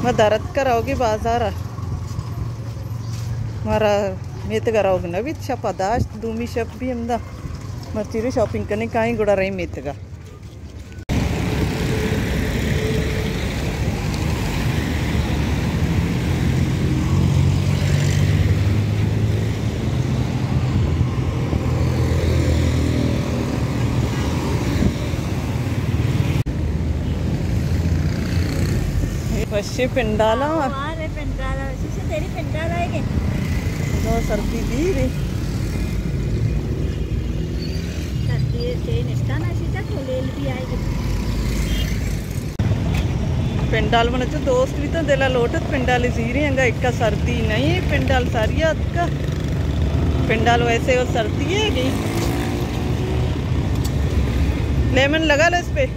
मैं दरद कराओगी बाजार मारा मेत कराओगी ना भी पदाश दूमी शप भी हमदा मर्ची शॉपिंग करने कहीं गुड़ा रही मेत का वैसे पिंडाला तेरी पिंडाला है तो सर्दी दी रे सर्दी से निष्ठाना सीता खोलेल भी आएगी पिंडाल मन तो दोस्त भी तो दिला लोटत पिंडाल जीरी हंगा इक्का सर्दी नहीं पिंडाल सारी का पिंडाल वैसे वो सर्दी है कि लेमन लगा लो इस पे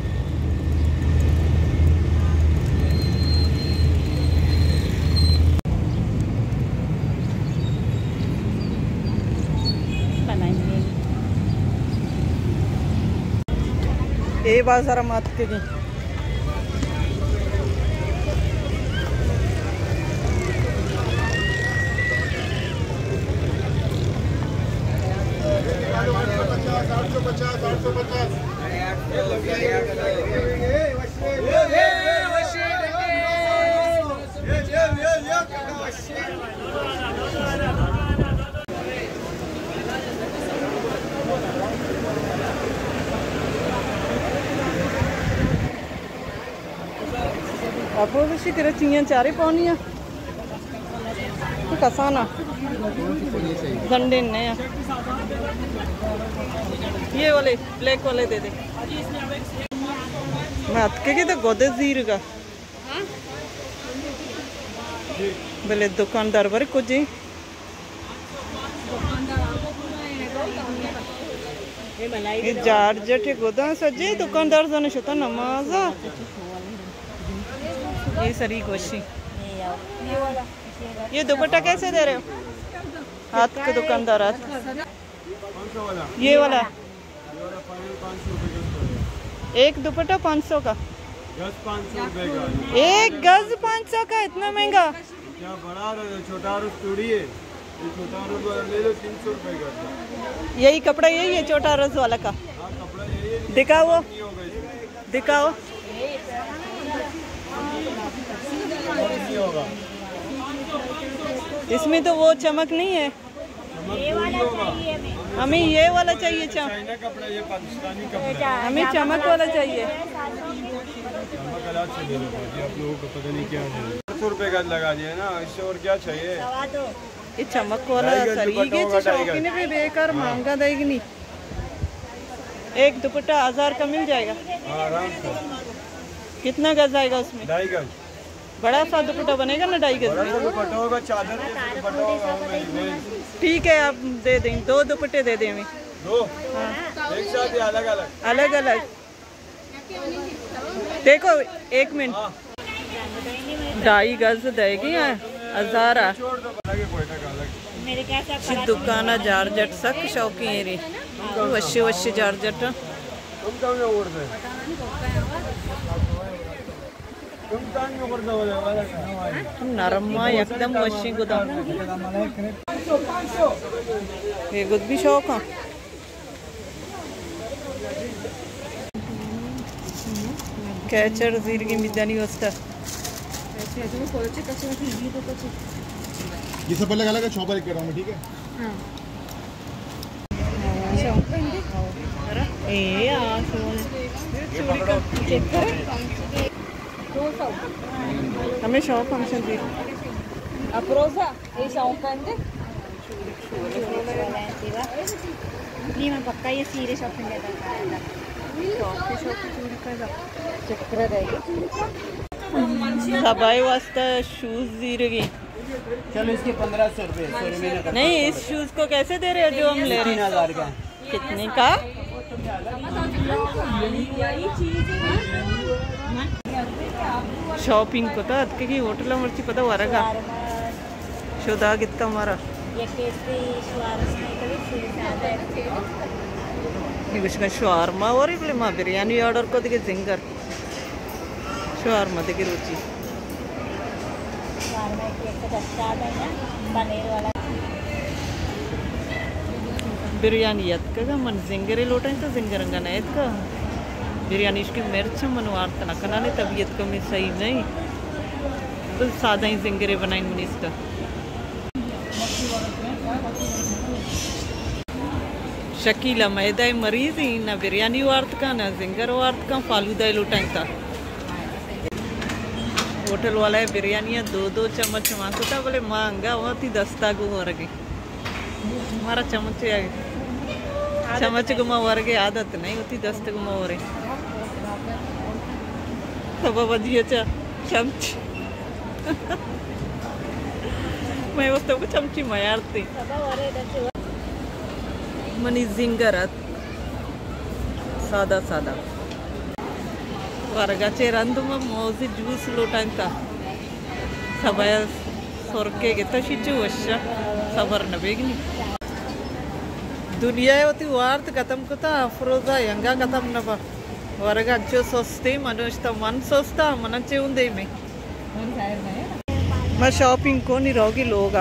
ए बाजार मात के जी आप भी तेरे चियाँ चारे पानी तो कसाना गंडे ने ये वाले ब्लैक वाले दे दे मैं अटके की तो गोदे जीर का बोले दुकानदार बारे कुछ जी ये जार जटे गोदा सजे दुकानदार जाने शता नमाजा ये सरी कोशी ये दुपट्टा कैसे दे रहे हो हाथ के दुकानदार हाथ ये वाला एक दुपट्टा 500 का गज 500 रुपए का एक गज 500 का इतना महंगा क्या बड़ा छोटा चूड़ी है छोटा ले लो 300 रुपए का यही कपड़ा यही है छोटा रोज वाला का कपड़ा यही है दिखाओ दिखाओ होगा इसमें तो वो चमक नहीं है ये वाला चाहिए हमें ये वाला चाहिए चाइना कपड़ा ये पाकिस्तानी कपड़ा हमें चमक वाला चाहिए चमक अलग से दे दो आप लोगों को पता नहीं क्या है 100 रुपए का लगा दिया ना इससे और क्या चाहिए ये चमक वाला सरीगे शौकीन भी बेकार महंगा देगी नहीं एक दुपट्टा 1000 का मिल जाएगा आराम से कितना गज आएगा उसमें 2.5 गज बड़ा सा दुपट्टा बनेगा ना 2.5 गज में दुपट्टा होगा चादर दुपट्टा होगा ठीक है आप दे दें 2 दुपट्टे दे दें हमें 2 एक साथ या अलग अलग अलग अलग देखो 1 मिनट 2.5 गज देगी 1000 दुकान जारजट सक शौकी रे वश्य वश्य जारजट नरमा एकदम वशी गोदाम ये गुद भी शौक है कैचर जीरगी मिदानी वस्ता ये सब अलग अलग है शॉपर एक कर रहा हूं ठीक है ए आ हमें शॉप फंक्शन थी अप्रोजा ये शौक अंदे नहीं मैं पक्का ये सीरे शॉपिंग करता चक्कर रहेगी सबाई वास्ता शूज जीरगी चलो इसके 1500 रुपये नहीं इस शूज को कैसे दे रहे हो जो हम ले रहे हैं 3000 का कितने का शॉपिंग को तो अदके की होटल मर्ची पता वरगा शोधा कितना हमारा इसका शवारमा और इपले माँ बिरयानी ऑर्डर को दिखे जिंगर शवारमा दिखे रुचि पनीर वाला बिर्यानी यत्का मन जिंगरे लोटाई तो जिंगरंगा ना यत्का बिर्यानी इसकी मिर्च मनवार तनकना ने तबीयत कमी सही नहीं तो सादा ही जिंगरे बनाई मुनी इसका शकीला मैदा मरीज ही ना बिरयानी वार्त का ना जिंगर वार्त का फालूदा लोटाई था होटल वाला है बिरयानी 2-2 चम्मच मांगता था बोले मांगा वहाँ थी 10 गु वर्गे हमारा चम्मच चम्मच गुमा वर्गे आदत नहीं होती 10 गुमा वरे सब बजिए चमच मैं उस तब चमची मारती मनी जिंगरात सादा सादा वर्गाचे रंद मग मोजी ज्यूस लोटांता सबाया सोरके गे तशीच वर्ष सबर न बेगनी दुनिया होती वार्त खत्म कुता अफरोजा यंगा खत्म न बा वर्गा जो सोचते मनुष्य मन सोचता मनचे उंदे में मैं शॉपिंग को नहीं रहोगी लोग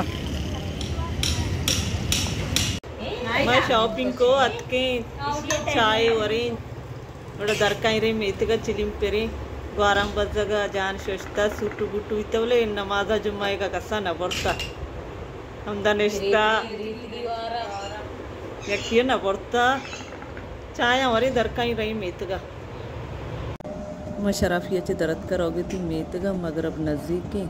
मैं शॉपिंग को अतके चाय वरी थोड़ा दरकाई रे मेतगा चिलिंपेरी ग्वारम बजगा जान शोस्ता सुटू बुटू इतवले नमाजा जुम्माएगा कसा न बरता हमदा नेस्ता यकिया न बरता चाय वरी दरकाई रही मेतगा मैं शराफिया चे दरद करोगे थी मेतगा मगरब नज़दीक के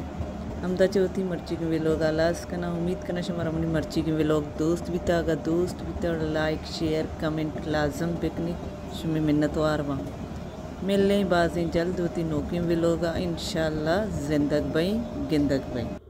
हमदा होती मर्ची के विलोग आलास करना उम्मीद करना हमारा अपनी मर्ची के विलोग दोस्त भी था अगर दोस्त भी था लाइक शेयर कमेंट लाजम पिकनिक शुमी मिन्नतवार वहाँ मिलने बाज़ें जल्द होती नौकरियों विलोगा इंशाल्लाह जिंदग भाई गिंदग भाई।